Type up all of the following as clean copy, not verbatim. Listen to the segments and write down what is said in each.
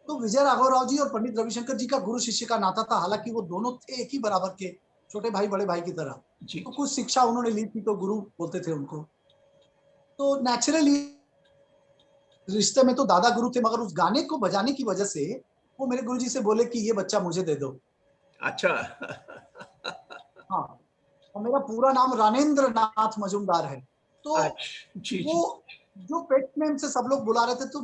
तो विजय राघव राव जी और पंडित रविशंकर जी का गुरु शिष्य का नाता था, हालांकि वो दोनों थे एक ही बराबर के, छोटे भाई बड़े भाई की तरह। जी तो जी। कुछ शिक्षा उन्होंने ली थी, तो गुरु बोलते थे उनको। तो नेचुरली रिश्ते में तो दादा गुरु थे, मगर उस गाने को बजाने की वजह से वो मेरे गुरुजी से बोले कि ये बच्चा मुझे दे दो। अच्छा। हाँ, और मेरा पूरा नाम रानेंद्र नाथ मजूमदार है। तो अच्छा, जी वो जी जो पेट नेम से सब लोग बुला रहे थे, तो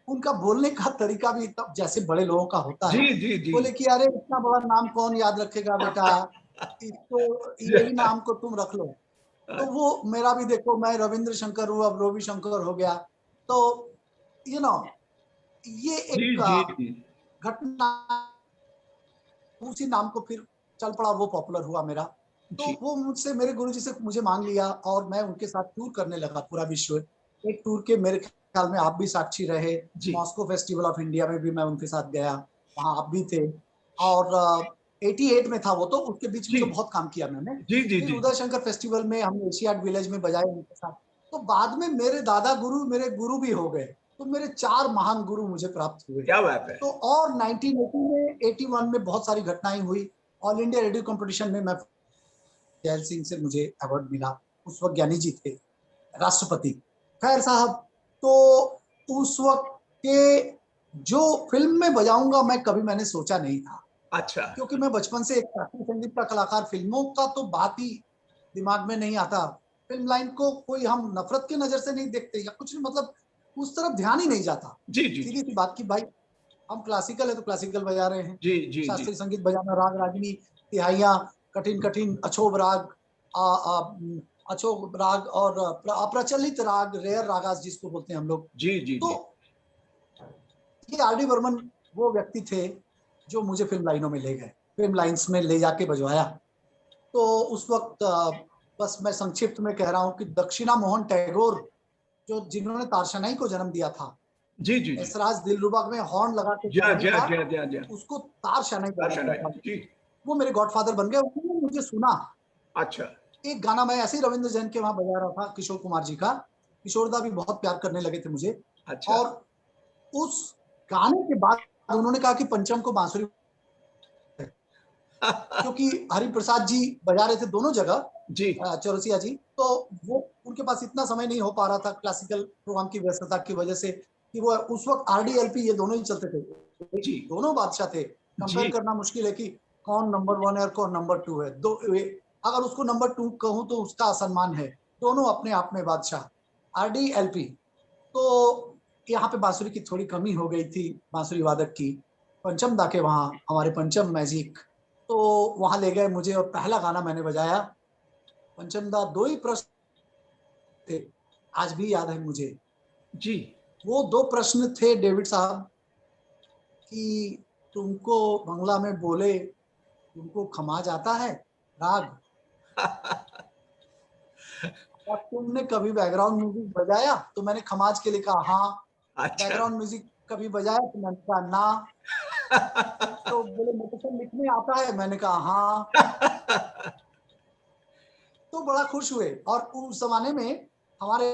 उनका बोलने का तरीका भी तब जैसे बड़े लोगों का होता जी है। जी जी। बोले कि अरे इतना बड़ा नाम कौन याद रखेगा बेटा, इसको यही नाम को तुम रख लो। तो वो मेरा भी देखो, मैं रविंद्र शंकर हूँ, अब रवि शंकर हो गया। तो यू नो ये जी एक जी जी घटना, उसी नाम को फिर चल पड़ा, वो पॉपुलर हुआ मेरा। तो जी वो मुझसे, मेरे गुरुजी से मुझे मांग लिया, और मैं उनके साथ टूर करने लगा पूरा विश्व। एक टूर के मेरे ख्याल में आप भी साक्षी रहे, जी मॉस्को फेस्टिवल ऑफ इंडिया में भी मैं उनके साथ गया, वहां आप भी थे। और 88 में था वो, तो उसके बीच में जी तो बहुत काम किया मैंने। जी जी फिर जी। उदय शंकर फेस्टिवल में हम एशियाड विलेज में बजाए उनके साथ। तो बाद में मेरे दादा गुरु मेरे गुरु भी हो गए। तो मेरे 4 महान गुरु मुझे प्राप्त हुए। क्या बात है। तो और 1980 में 81 में बहुत सारी घटनाएं हुई। ऑल इंडिया रेडियो कंपटीशन में मैं, जैल सिंह से मुझे अवार्ड मिला। उस वक्त ज्ञानी जी थे राष्ट्रपति। खैर साहब, तो उस वक्त के जो फिल्म में बजाऊंगा मैं, कभी मैंने सोचा नहीं था। अच्छा। क्योंकि मैं बचपन से एक शास्त्रीय संगीत का कलाकार, फिल्मों का तो बात ही दिमाग में नहीं आता। फिल्म लाइन को कोई हम नफरत की नजर से नहीं देखते या कुछ नहीं, मतलब उस तरफ ध्यान ही नहीं जाता। जी जी जी सीधी सी बात की भाई, हम क्लासिकल है तो क्लासिकल बजा रहे हैं, जी जी जी। शास्त्रीय संगीत बजाना, राग रागिनी, तिहाइयाँ, कठिन कठिन अछोब राग, अछोब राग और अप्रचलित राग, रेयर रागास जिसको बोलते हैं हम लोग। जी जी तो जी। ये आर डी बर्मन वो व्यक्ति थे जो मुझे फिल्म लाइनों में ले गए, फिल्म लाइन्स में ले जाके बजवाया। तो उस वक्त बस मैं संक्षिप्त में कह रहा हूँ कि दक्षिणा मोहन टैगोर, जो जिन्होंने तारशनाई को जन्म दिया था, जी जी जी। ऐसराज दिलरुबा में हॉर्न लगा के जा गाने जा का, जा जा जा। उसको तारशनाई कहा जाता आशा। था। जी। वो मेरे गॉडफादर बन गए, उन्होंने मुझे सुना। अच्छा। एक गाना मैं ऐसे ही रविंद्र जैन के वहां बजा रहा था, किशोर कुमार जी का। किशोरदा भी बहुत प्यार करने लगे थे मुझे। अच्छा। और उस गाने के बाद उन्होंने कहा कि पंचम को बांसुरी, क्योंकि हरिप्रसाद जी बजा रहे थे दोनों जगह, जी चौरसिया जी। तो वो उनके पास इतना समय नहीं हो पा रहा था क्लासिकल प्रोग्राम की व्यस्तता की वजह से, कि वो उस वक्त आरडीएलपी ये दोनों ही चलते थे, जी दोनों बादशाह थे। कंपेयर जी करना मुश्किल है कि कौन नंबर 1 है और कौन नंबर 2 है। दो अगर उसको नंबर 2 कहूं तो उसका असम्मान है। दोनों अपने आप में बादशाह, आरडीएलपी। तो यहाँ पे बांसुरी की थोड़ी कमी हो गई थी, बांसुरी वादक की। पंचम दा के वहाँ हमारे पंचम मैजिक, तो वहां ले गए मुझे, और पहला गाना मैंने बजाया। पंचम दा 2 ही प्रश्न थे, आज भी याद है मुझे। जी। वो 2 प्रश्न थे डेविड साहब, कि तुमको बंगला में बोले, तुमको खमाज आता है राग, और तुमने कभी बैकग्राउंड म्यूजिक बजाया? तो मैंने खमाज के लिए कहा हाँ। अच्छा। बैकग्राउंड म्यूजिक कभी बजाया? तो मैंने कहा ना। तो बोले मोटेशन लिखने आता है? मैंने कहा हाँ। तो बड़ा खुश हुए। और उस जमाने में हमारे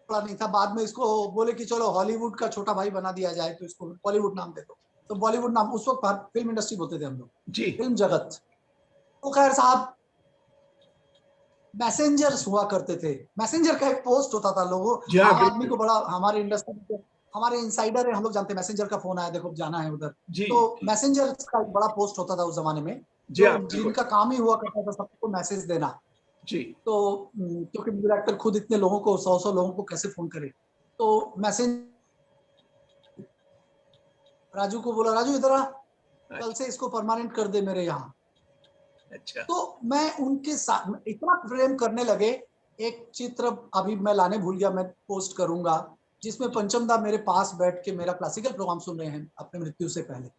बड़ा नहीं था, बाद में इसको बोले कि चलो हॉलीवुड का छोटा भाई बना दिया जाए, तो इसको बॉलीवुड नाम दे दो। तो बॉलीवुड नाम उस वक्त फिल्म इंडस्ट्री बोलते थे हम लोग, जी। फिल्म जगत। तो खैर साहब, मैसेंजर्स हुआ करते थे। मैसेंजर का एक पोस्ट होता था, लोगों जी हाँ आम आदमी बिल्कुल। को बड़ा, हमारे इंडस्ट्री के हमारे इनसाइडर है, हम लोग जानते हैं मैसेंजर का फोन आया, देखो जाना है उधर। जी तो जी मैसेंजर का एक बड़ा पोस्ट होता था उस जमाने में, जी जो हाँ बिल्कुल। जिनका काम ही हुआ करता था सबको मैसेज देना। जी तो क्योंकि म्यूजिक एक्टर खुद इतने लोगों को, 100 लोगों को कैसे फोन करे। तो मैसेज राजू को बोला, राजू इधर आ, कल अच्छा से इसको परमानेंट कर दे मेरे यहाँ। अच्छा। तो मैं उनके साथ इतना प्रेम करने लगे। एक चित्र अभी मैं लाने भूल गया, मैं पोस्ट करूंगा, जिसमें जी पंचम दा मेरे पास बैठ के मेरा क्लासिकल प्रोग्राम सुन रहे हैं अपने मृत्यु से पहले।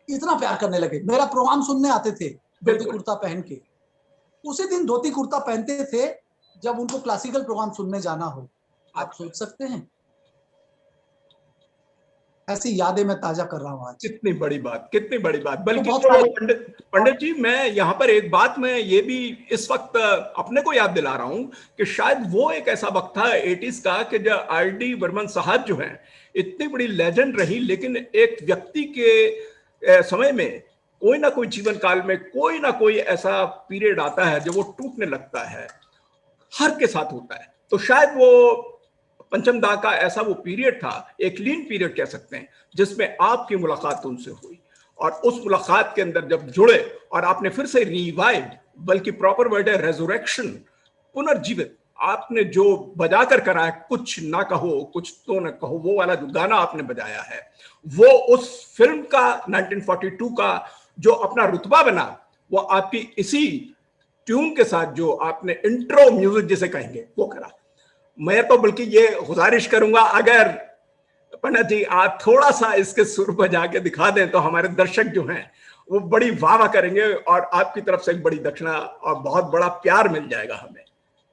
इतना प्यार करने लगे, मेरा प्रोग्राम सुनने आते थे धोती बिल्कुल। कुर्ता पहन के। उसी दिन धोती कुर्ता पहनते थे जब उनको क्लासिकल प्रोग्राम सुनने जाना हो। आप अच्छा। सोच सकते हैं। ऐसी यादें मैं ताजा कर रहा हूँ आज। कितनी बड़ी बात, कितनी बड़ी बात। बल्कि बहुत तो सारे पंडित जी, मैं यहाँ पर एक बात मैं ये भी इस वक्त अपने को याद दिला रहा हूँ कि शायद वो एक ऐसा वक्त था 80s का कि जब आर.डी. बर्मन साहब जो हैं इतनी बड़ी लेजेंड रही, लेकिन एक व्यक्ति के समय में कोई ना कोई जीवन काल में कोई ना कोई ऐसा पीरियड आता है जब वो टूटने लगता है। हर के साथ होता है। तो शायद वो पंचम दा का ऐसा वो पीरियड था, एक लीन पीरियड कह सकते हैं, जिसमें आपकी मुलाकात उनसे हुई और उस मुलाकात के अंदर जब जुड़े और आपने फिर से रिवाइव, बल्कि प्रॉपर वर्ड है रेजोरेक्शन, पुनर्जीवित आपने जो बजा कर करा है, कुछ ना कहो कुछ तो ना कहो, वो वाला जो गाना आपने बजाया है, वो उस फिल्म का 1942 का जो अपना रुतबा बना, वो आपकी इसी ट्यून के साथ जो आपने इंट्रो म्यूजिक जिसे कहेंगे वो करा। मैं तो बल्कि ये गुजारिश करूंगा, अगर पंडित जी आप थोड़ा सा इसके सुर पर जाके दिखा दें तो हमारे दर्शक जो हैं वो बड़ी वाह वाह करेंगे और आपकी तरफ से एक बड़ी दक्षिणा और बहुत बड़ा प्यार मिल जाएगा हमें।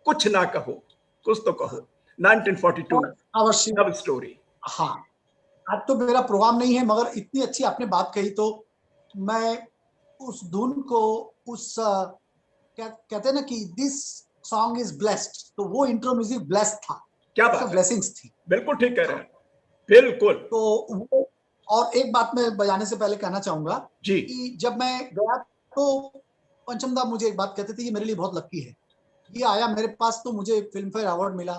कुछ ना कहो कुछ तो कहो, 1942 अवश्य। Love story. हाँ, आज तो मेरा प्रोग्राम नहीं है, मगर इतनी अच्छी आपने बात कही तो मैं उस धुन को, उस कहते हैं ना कि दिस सॉन्ग इज ब्लेस्ड, तो वो इंट्रो म्यूजिक ब्लेस्ड था, क्या उसमें बात है, ब्लेसिंग्स थी। बिल्कुल ठीक कह रहे हैं, बिल्कुल। तो वो, और एक बात मैं बजाने से पहले कहना चाहूंगा जी कि जब मैं गया तो पंचम दा मुझे एक बात कहते थे, ये मेरे लिए बहुत लकी है, ये आया मेरे पास तो मुझे फिल्म फेयर अवार्ड मिला,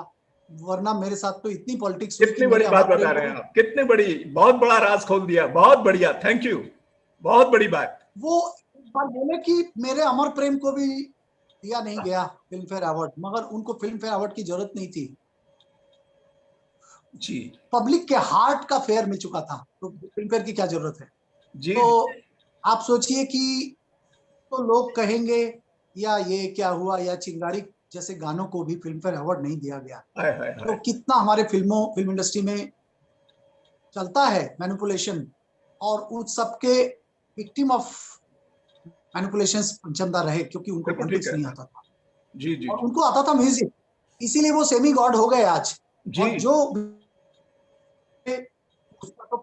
वरना मेरे साथ तो इतनी पॉलिटिक्स हुई कि कितनी मेरे बड़ी बात अमर बता प्रेम रहे को हैं आप, कितनी बड़ी, बहुत बड़ा राज खोल दिया, बहुत बढ़िया, थैंक यू, बहुत बड़ी बात। वो एक बार बोले कि मेरे अमर प्रेम को भी दिया नहीं गया फिल्म फेयर अवार्ड, मगर उनको फिल्म फेयर अवार्ड की जरूरत नहीं थी, जी पब्लिक के हार्ट का फेयर मिल चुका था, तो फिल्म फेयर की क्या जरूरत है। जी तो आप सोचिए कि तो लोग कहेंगे या ये क्या हुआ, या चिंगारी जैसे गानों को भी फिल्म फेयर अवार्ड नहीं दिया गया, हाय हाय तो हाय। कितना हमारे फिल्म इंडस्ट्री में चलता है मैनिपुलेशन, और उस सबके विक्टिम ऑफ मैनिपुलेशंस पंचमदा रहे, क्योंकि उनको बिल्कुल ठीक पॉलिटिक्स है। नहीं आता था जी जी और जी उनको आता था म्यूजिक, इसीलिए वो सेमी गॉड हो गए आज। जी। और जो उसका तो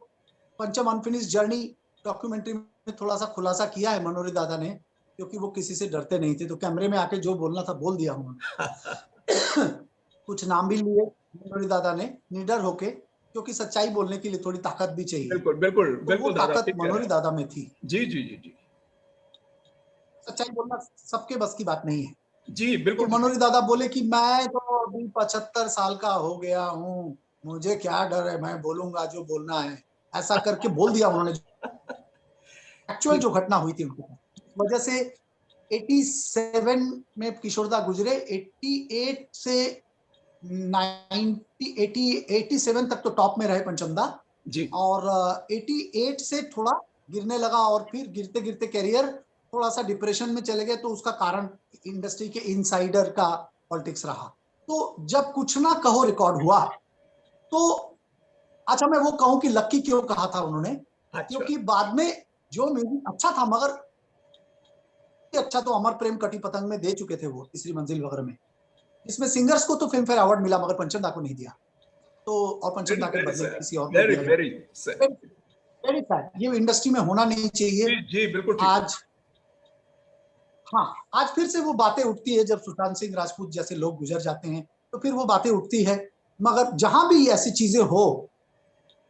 पंचम अनफिनिश्ड जर्नी डॉक्यूमेंट्री में थोड़ा सा खुलासा किया है मनोरी दादा ने, क्योंकि वो किसी से डरते नहीं थे, तो कैमरे में आके जो बोलना था बोल दिया उन्होंने। कुछ नाम भी लिए मनोरी दादा ने निडर होके, क्योंकि सच्चाई बोलने के लिए थोड़ी ताकत भी चाहिए, बिल्कुल बिल्कुल तो वो बिल्कुल दादा ताकत ठीक कह रहे मनोरी हैं। दादा में थी। जी जी जी जी सच्चाई बोलना सबके बस की बात नहीं है। जी तो बिल्कुल ठीक मनोरी दादा बोले कि मैं तो अभी 75 साल का हो गया हूँ, मुझे क्या डर है, मैं बोलूंगा जो बोलना है, ऐसा करके बोल दिया उन्होंने। एक्चुअल जो घटना हुई थी उनके साथ, इस वजह से 87 में किशोरदा गुजरे, 88 से 90 80 87 तक तो टॉप में रहे पंचमदा, जी और 88 से थोड़ा गिरने लगा, और फिर गिरते गिरते कैरियर थोड़ा सा डिप्रेशन में चले गए, तो उसका कारण इंडस्ट्री के इनसाइडर का पॉलिटिक्स रहा। तो जब कुछ ना कहो रिकॉर्ड हुआ, तो अच्छा मैं वो कहूं कि लक्की क्यों कहा था उन्होंने, अच्छा क्योंकि बाद में जो म्यूजिक अच्छा था, मगर अच्छा तो अमर प्रेम कटी पतंग में दे चुके थे वो, तीसरी मंजिल वगैरह में, जिसमें सिंगर्स को तो फिल्म फेयर अवार्ड मिला, मगर पंचम दा को नहीं दिया, तो और पंचम वेरी दा के वेरी बदले सैड, किसी और को वेरी दिया वेरी सैड। गया। वेरी सैड, ये इंडस्ट्री में होना नहीं चाहिए। जी जी बिल्कुल ठीक। आज, हाँ, आज फिर से वो बातें उठती है, जब सुशांत सिंह राजपूत जैसे लोग गुजर जाते हैं तो फिर वो बातें उठती है, मगर जहां भी ऐसी चीजें हो,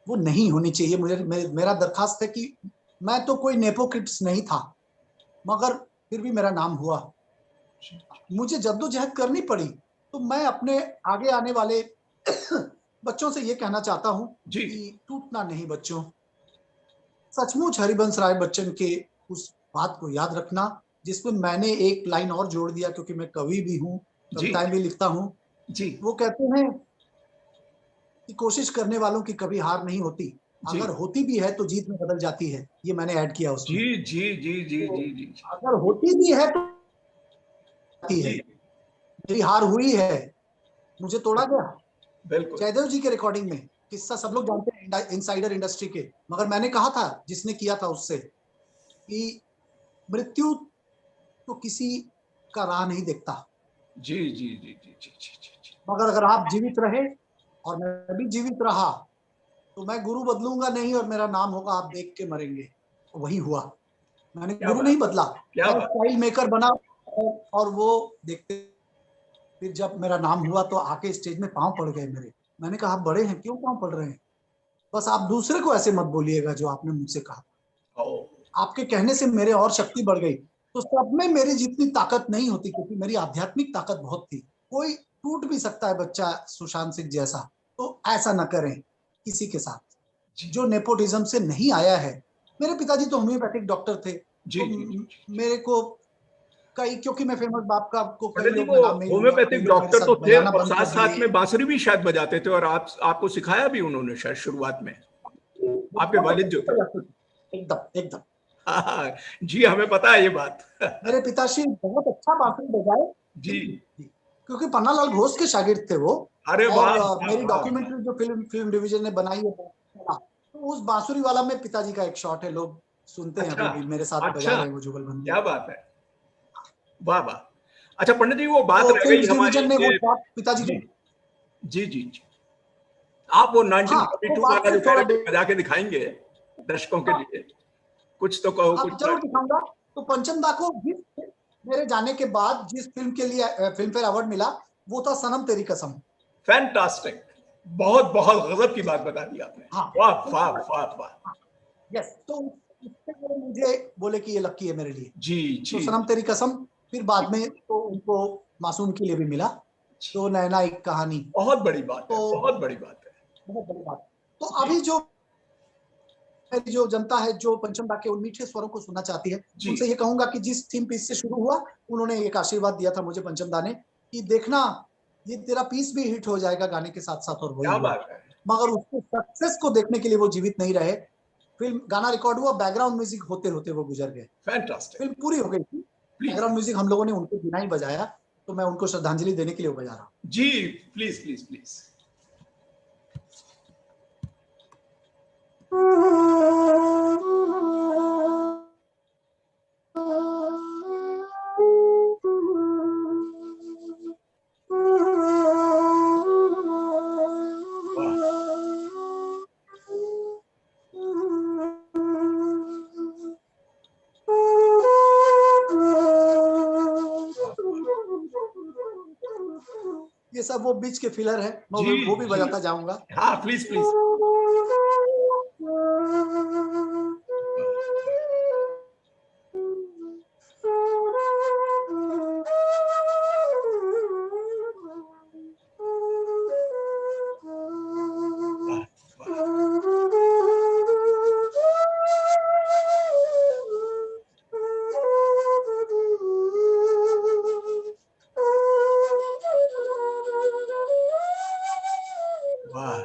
वो नहीं होनी चाहिए। मेरा दरखास्त है कि मैं तो कोई नेपोक्रिट्स नहीं था, मगर फिर भी मेरा नाम हुआ, मुझे जद्दोजहद करनी पड़ी, तो मैं अपने आगे आने वाले बच्चों से ये कहना चाहता हूं जी कि टूटना नहीं बच्चों, सचमुच हरिवंश राय बच्चन के उस बात को याद रखना, जिसमें मैंने एक लाइन और जोड़ दिया, क्योंकि मैं कवि भी हूँ, जी कविताएं भी लिखता हूँ। जी वो कहते हैं कि कोशिश करने वालों की कभी हार नहीं होती, जी अगर होती भी है तो जीत में बदल जाती है, ये मैंने ऐड किया जी उसमें। जी जी जी तो जी जी अगर होती भी है तो आती है, जी मेरी हार हुई है, मुझे तोड़ा गया, बिल्कुल। जयदेव जी के रिकॉर्डिंग में किस्सा सब लोग जानते हैं, इनसाइडर इंडस्ट्री के, मगर मैंने कहा था जिसने किया था उससे कि मृत्यु तो किसी का राह नहीं देखता, जी जी जी जी जी जी जी जी मगर अगर आप जीवित रहे और मैं भी जीवित रहा, तो मैं गुरु बदलूंगा नहीं और मेरा नाम होगा आप देख के मरेंगे। तो वही हुआ, मैंने क्या गुरु बात, नहीं बदला, क्या मैं बात। स्टाइल मेकर बना। और वो देखते, फिर जब मेरा नाम हुआ तो आके स्टेज में पांव पड़ गए मेरे। मैंने कहा आप बड़े हैं, क्यों पांव पड़ रहे हैं? बस आप दूसरे को ऐसे मत बोलिएगा जो आपने मुझसे कहा। ओ, आपके कहने से मेरे और शक्ति बढ़ गई। तो सब में मेरी जितनी ताकत नहीं होती, क्योंकि मेरी आध्यात्मिक ताकत बहुत थी। कोई टूट भी सकता है बच्चा सुशांत सिंह जैसा, तो ऐसा न करें किसी के साथ जी जो नेपोटिज्म से नहीं आया है। मेरे पिताजी तो होम्योपैथिक डॉक्टर थे, जी तो जी जी। मेरे को कई, क्योंकि मैं फेमस बाप का, आपको कई पंडित जी लोग, वो मैं नाम नहीं लूंगा, कई होम्योपैथिक लोग मेरे डॉक्टर तो साथ थे बजाना और बंद साथ कर साथ दिए। में बांसुरी भी शायद बजाते थे, और आप आपको सिखाया भी उन्होंने शायद शुरुआत में, आपके वालिद जो थे। एकदम एकदम। हाँ, जी हमें पता है ये बात। मेरे पिताश्री बहुत अच्छा बांसुरी बजाए। जी। क्योंकि पन्नालाल घोष के शागिर्द थे वो। अरे वाह और वाह मेरी वाह वाह। डॉक्यूमेंट्री जो फिल्म फिल्म डिवीजन ने बनाई है, तो उस बांसुरी वाला में पिताजी का एक शॉट है, लोग सुनते हैं अच्छा अभी भी, मेरे साथ बजा अच्छा, रहे हैं वो जुगलबंदी। क्या बात है, वाह वाह। अच्छा पंडित जी वो बात तो रह गई फिल्म हमारी डिवीजन ने वो कि शॉट पिताजी जी को, जी जी जी, आप वो हाँ, वो 1942 बात वाला से जो थोड़ा कैरेक्टर बजा के दिखाएंगे दर्शकों के लिए, कुछ तो कहो, कुछ आप जरूर लाइन। दिखाऊंगा। तो पंचम दा को जिस, मेरे जाने के बाद जिस फिल्म के लिए फिल्म फेयर अवार्ड मिला, वो था सनम तेरी कसम। फैंटास्टिक, बहुत बहुत गजब की बात बता दी आपने, हाँ, वाह वाह वाह वाह। यस। तो उससे वो मुझे बोले कि ये लकी है मेरे लिए। जी तो जी सनम तेरी कसम, फिर बाद में तो उनको मासूम के लिए भी मिला, जी, तो नैना एक कहानी। बहुत बड़ी बात है, तो बहुत बड़ी बात है। बहुत बड़ी बात। तो जी अभी जो जो जनता है, जो पंचम दा के उन मीठे स्वरों को सुनना चाहती है, जी, उनसे ये कहूंगा कि जिस थीम पीस से शुरू हुआ, उन्होंने एक आशीर्वाद दिया था मुझे पंचम दा ने, कि देखना ये तेरा पीस भी हिट हो जाएगा गाने के साथ साथ, और वही क्या हुआ। बात है। मगर उसके सक्सेस को देखने के लिए वो जीवित नहीं रहे। फिल्म गाना रिकॉर्ड हुआ, बैकग्राउंड म्यूजिक होते होते वो गुजर गए। फैंटास्टिक। फिल्म पूरी हो गई थी, प्लीज, बैकग्राउंड म्यूजिक हम लोगों ने उनको बिना ही बजाया। तो मैं उनको श्रद्धांजलि देने के लिए वो बजा रहा हूँ। जी प्लीज प्लीज प्लीज। वाह वाह वाह। ये सब वो बीच के फिलर है, मैं जी वो भी जी, बजाता जाऊंगा। हाँ प्लीज प्लीज। वाह वाह। वाह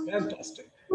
फैंटास्टिक।